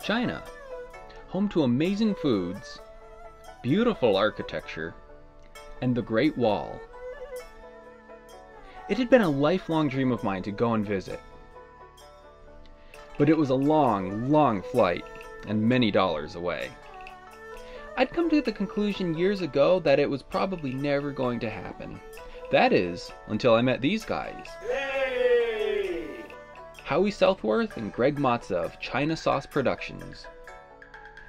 China, home to amazing foods, beautiful architecture, and the Great Wall. It had been a lifelong dream of mine to go and visit. But it was a long, long flight, and many dollars away. I'd come to the conclusion years ago that it was probably never going to happen. That is, until I met these guys. Hey! Howie Southworth and Greg Matza of China Sauce Productions.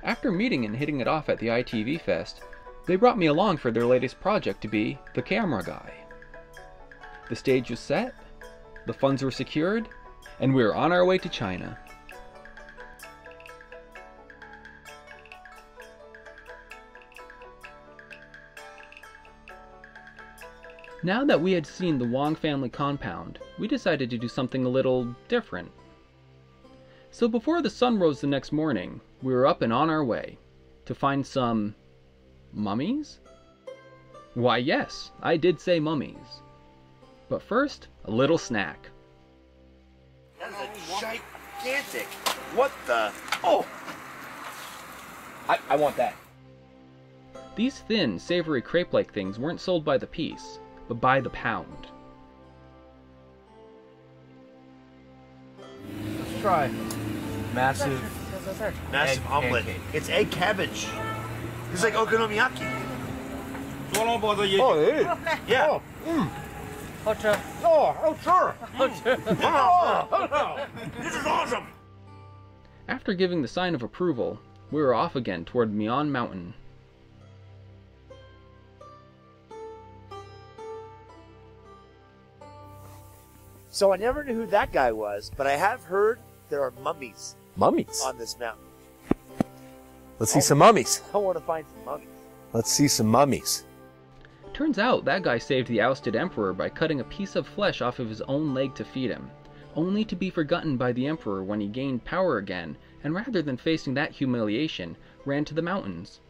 After meeting and hitting it off at the ITV Fest, they brought me along for their latest project to be the camera guy. The stage was set, the funds were secured, and we were on our way to China. Now that we had seen the Wong family compound, we decided to do something a little different. So before the sun rose the next morning, we were up and on our way to find some mummies? Why yes, I did say mummies. But first, a little snack. That's a gigantic. What the? Oh! I want that. These thin, savory crepe-like things weren't sold by the piece, but by the pound. Let's try massive Massive omelet. pancake. It's egg cabbage. It's like okonomiyaki. Oh, it is. Yeah. Oh, sure. This is awesome. After giving the sign of approval, we were off again toward Mian Mountain. So I never knew who that guy was, but I have heard there are mummies Mummies. on this mountain. Let's see some mummies. I want to find some mummies. Let's see some mummies. Turns out that guy saved the ousted emperor by cutting a piece of flesh off of his own leg to feed him, only to be forgotten by the emperor when he gained power again, and rather than facing that humiliation, ran to the mountains.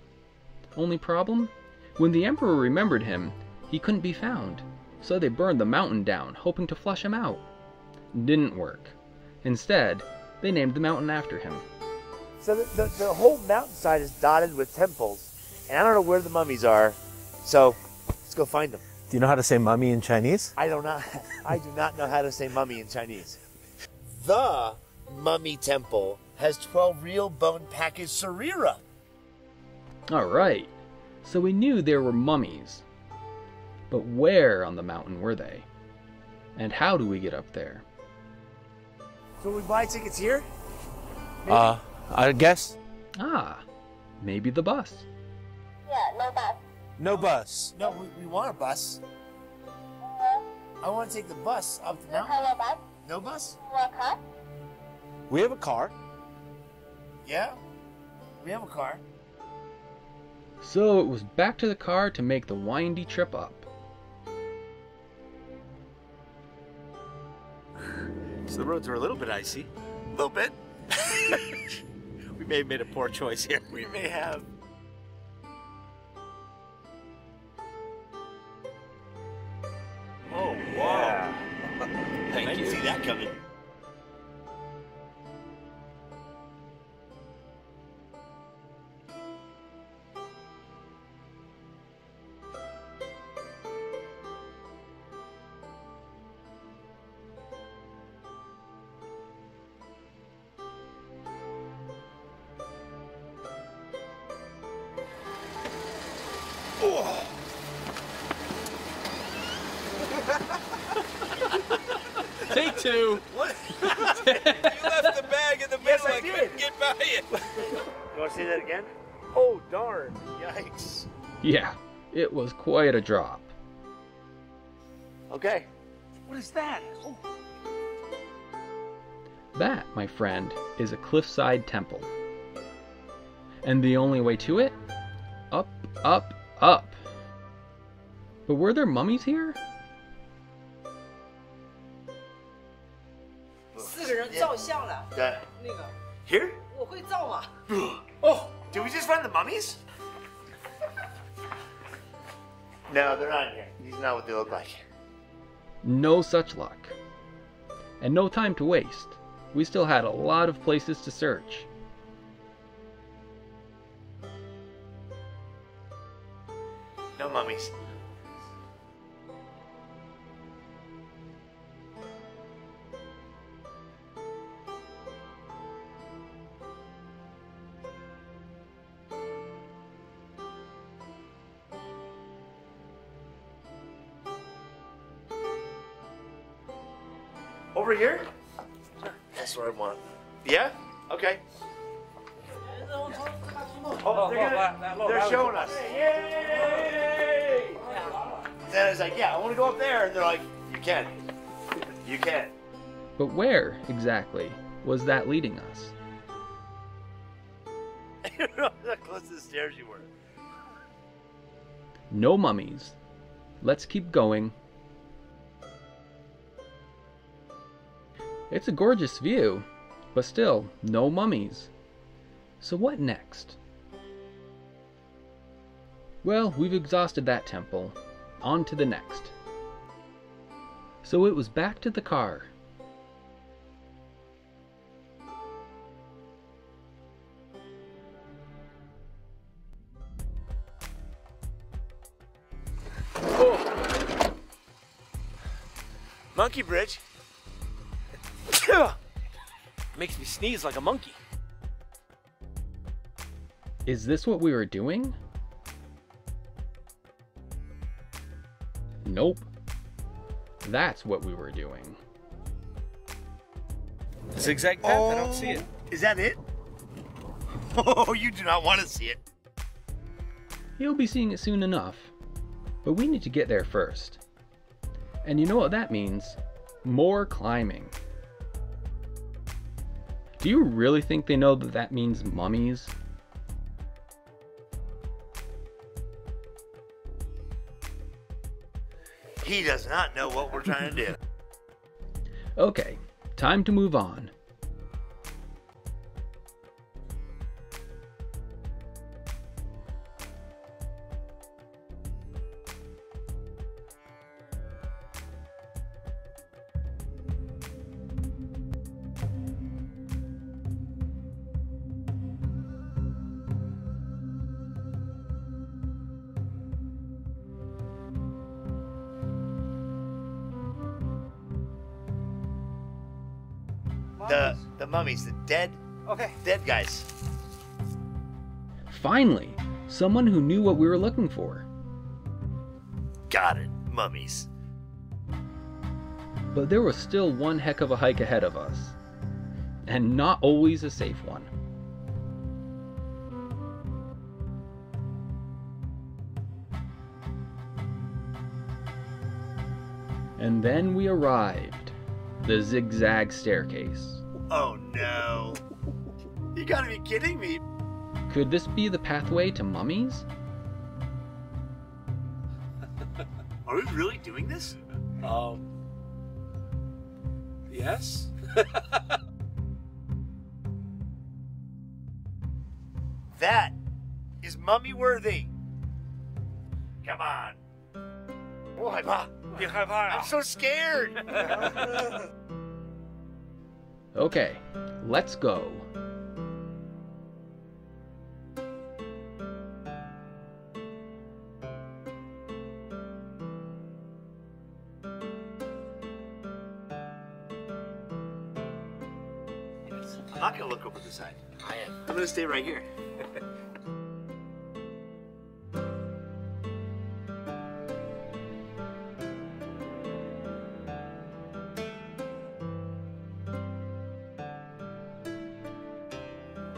Only problem? When the emperor remembered him, he couldn't be found, so they burned the mountain down, hoping to flush him out. Didn't work. Instead, they named the mountain after him. So the whole mountainside is dotted with temples, and I don't know where the mummies are. So let's go find them. Do you know how to say mummy in Chinese? I do not know how to say mummy in Chinese. The mummy temple has 12 real bone packaged sarira. Alright, so we knew there were mummies. But where on the mountain were they? And how do we get up there? So we buy tickets here? Maybe? I guess. Ah, maybe the bus. Yeah, no bus. No bus. No, we want a bus. I want to take the bus up the You mountain. have a bus? No bus? You want a car? We have a car. Yeah, we have a car. So it was back to the car to make the windy trip up. So the roads are a little bit icy. A little bit. We may have made a poor choice here. We may have. Oh, wow. Thank I didn't see that coming. Take two! What? You left the bag in the Yes, middle. I I did. couldn't get by it. You want to say that again? Oh, darn. Yikes. Yeah, it was quite a drop. Okay. What is that? Oh. That, my friend, is a cliffside temple. And the only way to it? Up, up, up. But were there mummies here? 4个人照相了， That. 那个 Here? 我会照吗？ Oh, did we just find the mummies? No, they're not in here. These are not what they look like. No such luck. And no time to waste. We still had a lot of places to search. mummies. Over here? That's what I want. Yeah? Okay. Oh, they're showing us. Yay! Then it's like, yeah, I want to go up there. And they're like, you can. You can. But where, exactly, was that leading us? I don't know how close to the stairs you were. No mummies. Let's keep going. It's a gorgeous view, but still, no mummies. So what next? Well, we've exhausted that temple. On to the next. So it was back to the car. Oh. Monkey bridge. Makes me sneeze like a monkey. Is this what we were doing? Nope. That's what we were doing. Zigzag path? I don't see it. Is that it? Oh, you do not want to see it. You'll be seeing it soon enough. But we need to get there first. And you know what that means? More climbing. Do you really think they know that that means mummies? He does not know what we're trying to do. Okay, time to move on. The mummies, the dead guys. Finally, someone who knew what we were looking for. Got it, mummies. But there was still one heck of a hike ahead of us. And not always a safe one. And then we arrived. The zigzag staircase. Oh no. You gotta be kidding me. Could this be the pathway to mummies? Are we really doing this? Yes? That is mummy worthy. Come on. I'm so scared. Okay, let's go. I'm not gonna look over the side. I am. I'm gonna stay right here.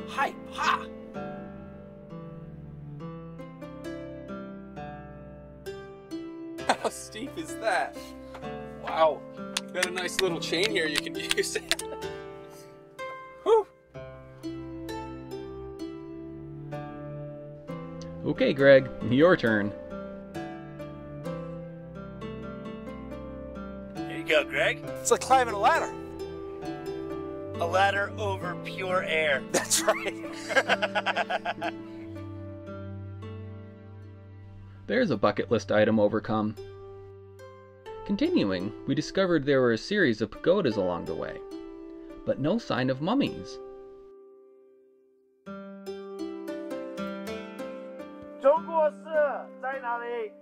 Hi, ha! How steep is that? Wow, got a nice little chain here you can use. Whew. Okay, Greg, your turn. Here you go, Greg. It's like climbing a ladder. A ladder over pure air. That's right. There's a bucket list item overcome. Continuing, we discovered there were a series of pagodas along the way, but no sign of mummies. 中国是在哪里？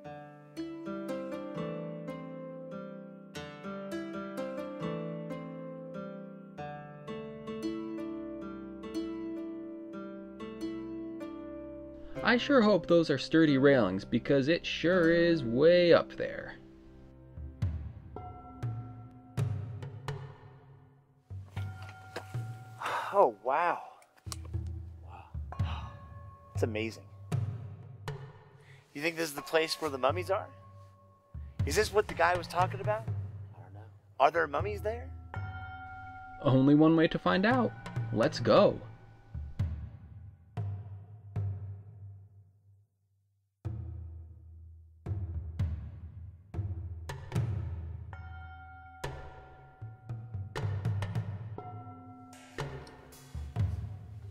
I sure hope those are sturdy railings because it sure is way up there. Oh, wow. Wow. It's amazing. You think this is the place where the mummies are? Is this what the guy was talking about? I don't know. Are there mummies there? Only one way to find out. Let's go.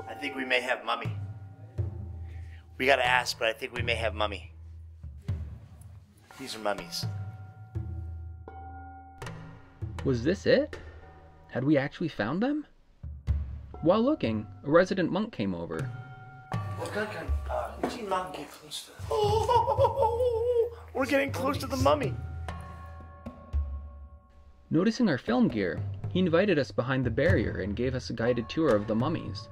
I think we may have mummy. We gotta ask, but I think we may have mummy. These are mummies. Was this it? Had we actually found them? While looking, a resident monk came over. We're getting close to the mummy. Noticing our film gear, he invited us behind the barrier and gave us a guided tour of the mummies,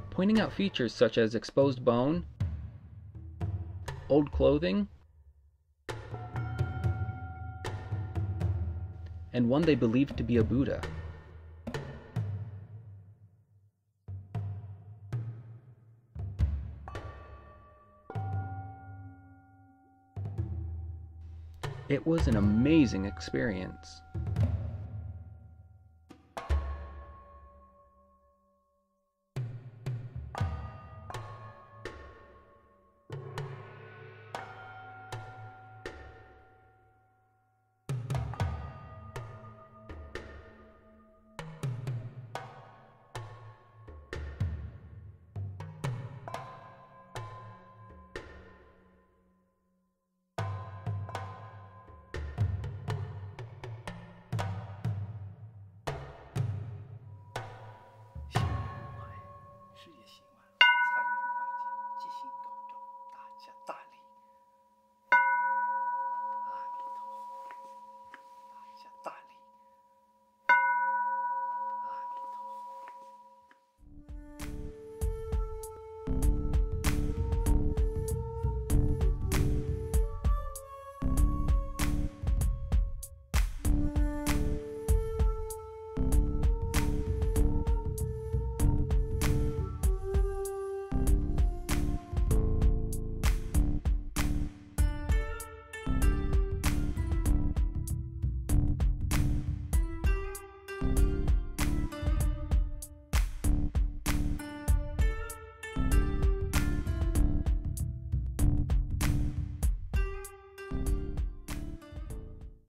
pointing out features such as exposed bone, old clothing, and one they believed to be a Buddha. It was an amazing experience.